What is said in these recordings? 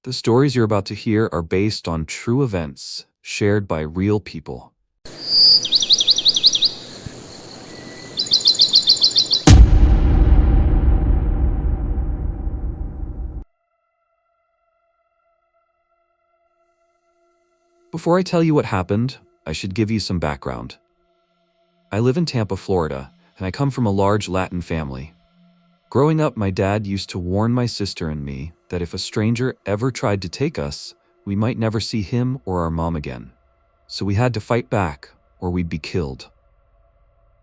The stories you're about to hear are based on true events shared by real people. Before I tell you what happened, I should give you some background. I live in Tampa, Florida, and I come from a large Latin family. Growing up, my dad used to warn my sister and me that if a stranger ever tried to take us, we might never see him or our mom again. So we had to fight back, or we'd be killed.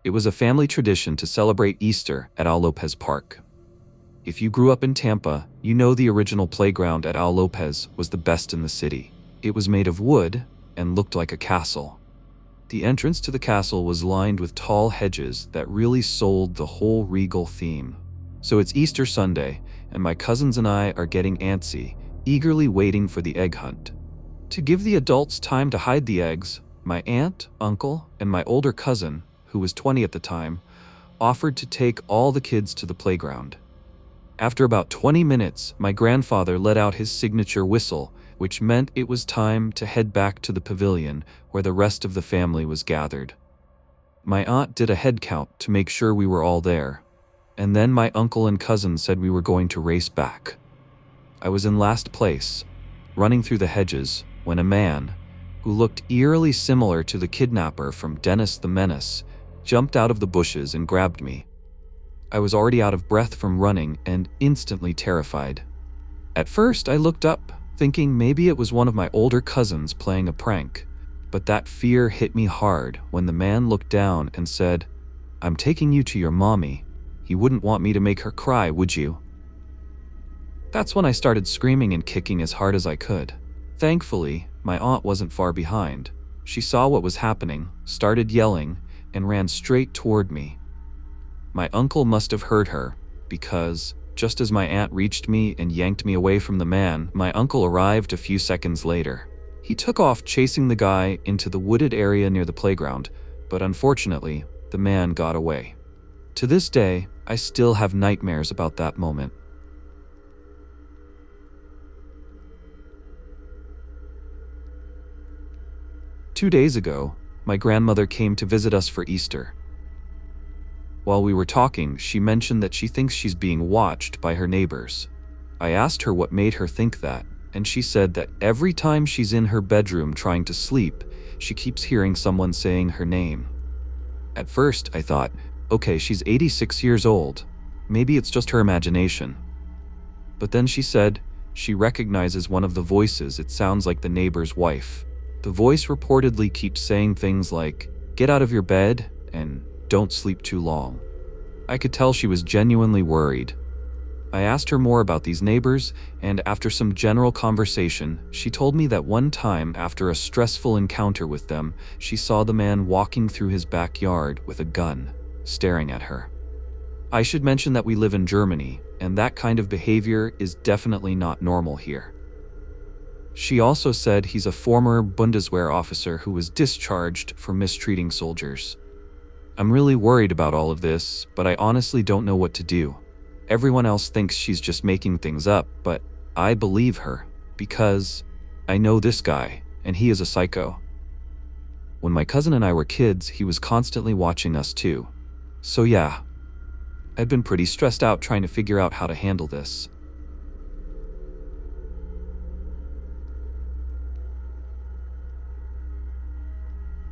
It was a family tradition to celebrate Easter at Al Lopez Park. If you grew up in Tampa, you know the original playground at Al Lopez was the best in the city. It was made of wood and looked like a castle. The entrance to the castle was lined with tall hedges that really sold the whole regal theme. So it's Easter Sunday, and my cousins and I are getting antsy, eagerly waiting for the egg hunt. To give the adults time to hide the eggs, my aunt, uncle, and my older cousin, who was 20 at the time, offered to take all the kids to the playground. After about 20 minutes, my grandfather let out his signature whistle, which meant it was time to head back to the pavilion where the rest of the family was gathered. My aunt did a head count to make sure we were all there, and then my uncle and cousin said we were going to race back. I was in last place, running through the hedges, when a man, who looked eerily similar to the kidnapper from Dennis the Menace, jumped out of the bushes and grabbed me. I was already out of breath from running and instantly terrified. At first, I looked up, thinking maybe it was one of my older cousins playing a prank, but that fear hit me hard when the man looked down and said, "I'm taking you to your mommy. You wouldn't want me to make her cry, would you?" That's when I started screaming and kicking as hard as I could. Thankfully, my aunt wasn't far behind. She saw what was happening, started yelling, and ran straight toward me. My uncle must have heard her, because just as my aunt reached me and yanked me away from the man, my uncle arrived a few seconds later. He took off chasing the guy into the wooded area near the playground, but unfortunately, the man got away. To this day, I still have nightmares about that moment. Two days ago, my grandmother came to visit us for Easter. While we were talking, she mentioned that she thinks she's being watched by her neighbors. I asked her what made her think that, and she said that every time she's in her bedroom trying to sleep, she keeps hearing someone saying her name. At first, I thought, okay, she's 86 years old. Maybe it's just her imagination. But then she said she recognizes one of the voices. It sounds like the neighbor's wife. The voice reportedly keeps saying things like, "Get out of your bed," and "Don't sleep too long." I could tell she was genuinely worried. I asked her more about these neighbors, and after some general conversation, she told me that one time after a stressful encounter with them, she saw the man walking through his backyard with a gun, staring at her. I should mention that we live in Germany, and that kind of behavior is definitely not normal here. She also said he's a former Bundeswehr officer who was discharged for mistreating soldiers. I'm really worried about all of this, but I honestly don't know what to do. Everyone else thinks she's just making things up, but I believe her, because I know this guy, and he is a psycho. When my cousin and I were kids, he was constantly watching us too. So yeah, I've been pretty stressed out trying to figure out how to handle this.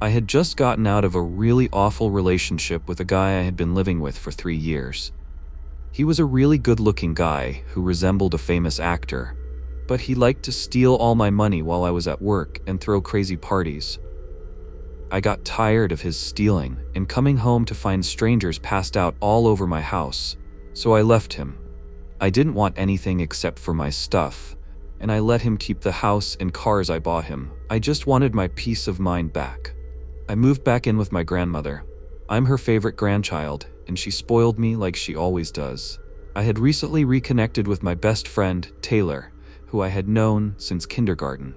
I had just gotten out of a really awful relationship with a guy I had been living with for 3 years. He was a really good-looking guy who resembled a famous actor, but he liked to steal all my money while I was at work and throw crazy parties. I got tired of his stealing and coming home to find strangers passed out all over my house, so I left him. I didn't want anything except for my stuff, and I let him keep the house and cars I bought him. I just wanted my peace of mind back. I moved back in with my grandmother. I'm her favorite grandchild, and she spoiled me like she always does. I had recently reconnected with my best friend, Taylor, who I had known since kindergarten.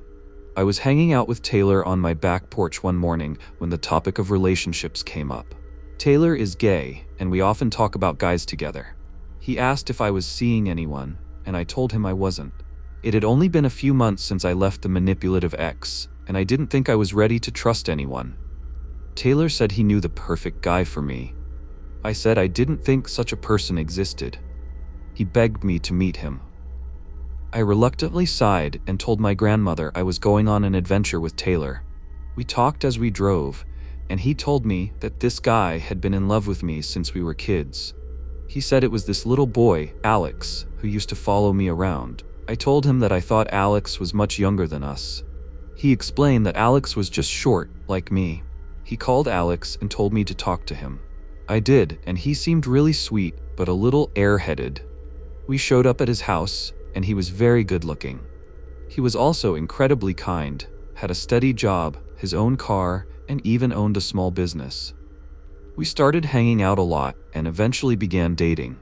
I was hanging out with Taylor on my back porch one morning when the topic of relationships came up. Taylor is gay, and we often talk about guys together. He asked if I was seeing anyone, and I told him I wasn't. It had only been a few months since I left the manipulative ex, and I didn't think I was ready to trust anyone. Taylor said he knew the perfect guy for me. I said I didn't think such a person existed. He begged me to meet him. I reluctantly sighed and told my grandmother I was going on an adventure with Taylor. We talked as we drove, and he told me that this guy had been in love with me since we were kids. He said it was this little boy, Alex, who used to follow me around. I told him that I thought Alex was much younger than us. He explained that Alex was just short, like me. He called Alex and told me to talk to him. I did, and he seemed really sweet, but a little airheaded. We showed up at his house, and he was very good looking. He was also incredibly kind, had a steady job, his own car, and even owned a small business. We started hanging out a lot and eventually began dating.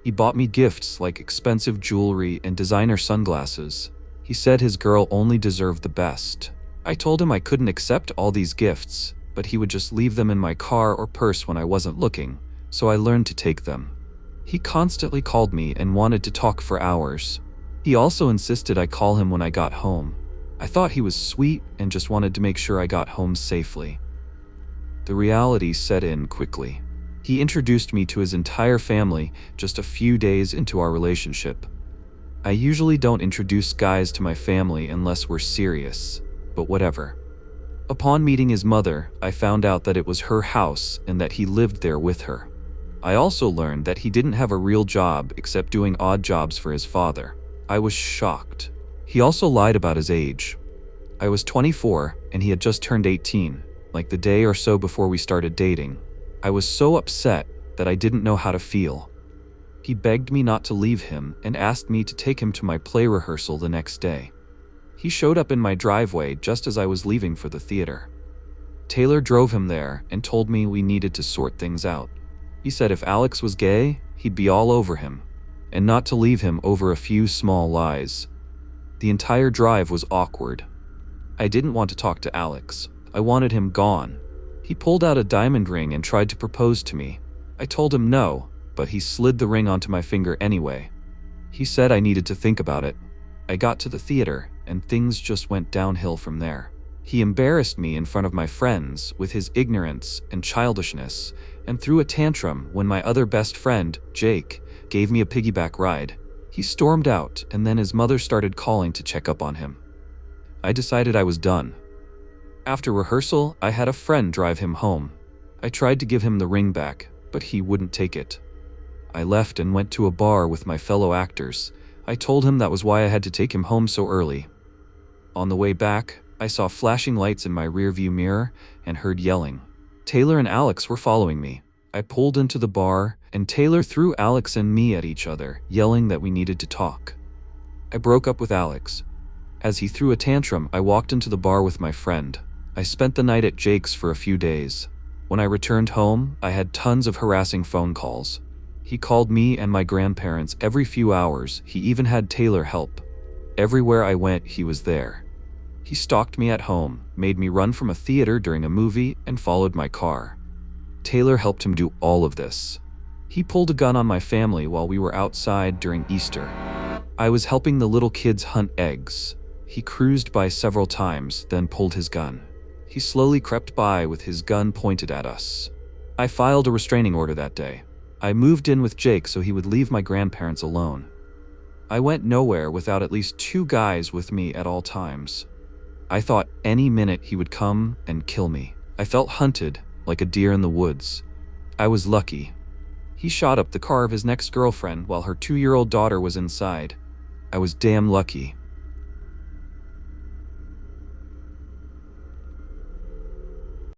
He bought me gifts like expensive jewelry and designer sunglasses. He said his girl only deserved the best. I told him I couldn't accept all these gifts, but he would just leave them in my car or purse when I wasn't looking, so I learned to take them. He constantly called me and wanted to talk for hours. He also insisted I call him when I got home. I thought he was sweet and just wanted to make sure I got home safely. The reality set in quickly. He introduced me to his entire family just a few days into our relationship. I usually don't introduce guys to my family unless we're serious, but whatever. Upon meeting his mother, I found out that it was her house and that he lived there with her. I also learned that he didn't have a real job except doing odd jobs for his father. I was shocked. He also lied about his age. I was 24 and he had just turned 18, like the day or so before we started dating. I was so upset that I didn't know how to feel. He begged me not to leave him and asked me to take him to my play rehearsal the next day. He showed up in my driveway just as I was leaving for the theater. Taylor drove him there and told me we needed to sort things out. He said if Alex was gay, he'd be all over him, and not to leave him over a few small lies. The entire drive was awkward. I didn't want to talk to Alex. I wanted him gone. He pulled out a diamond ring and tried to propose to me. I told him no, but he slid the ring onto my finger anyway. He said I needed to think about it. I got to the theater, and things just went downhill from there. He embarrassed me in front of my friends with his ignorance and childishness, and threw a tantrum when my other best friend, Jake, gave me a piggyback ride. He stormed out, and then his mother started calling to check up on him. I decided I was done. After rehearsal, I had a friend drive him home. I tried to give him the ring back, but he wouldn't take it. I left and went to a bar with my fellow actors. I told him that was why I had to take him home so early. On the way back, I saw flashing lights in my rearview mirror and heard yelling. Taylor and Alex were following me. I pulled into the bar, and Taylor threw Alex and me at each other, yelling that we needed to talk. I broke up with Alex. As he threw a tantrum, I walked into the bar with my friend. I spent the night at Jake's for a few days. When I returned home, I had tons of harassing phone calls. He called me and my grandparents every few hours. He even had Taylor help. Everywhere I went, he was there. He stalked me at home, made me run from a theater during a movie, and followed my car. Taylor helped him do all of this. He pulled a gun on my family while we were outside during Easter. I was helping the little kids hunt eggs. He cruised by several times, then pulled his gun. He slowly crept by with his gun pointed at us. I filed a restraining order that day. I moved in with Jake so he would leave my grandparents alone. I went nowhere without at least 2 guys with me at all times. I thought any minute he would come and kill me. I felt hunted, like a deer in the woods. I was lucky. He shot up the car of his next girlfriend while her 2-year-old daughter was inside. I was damn lucky.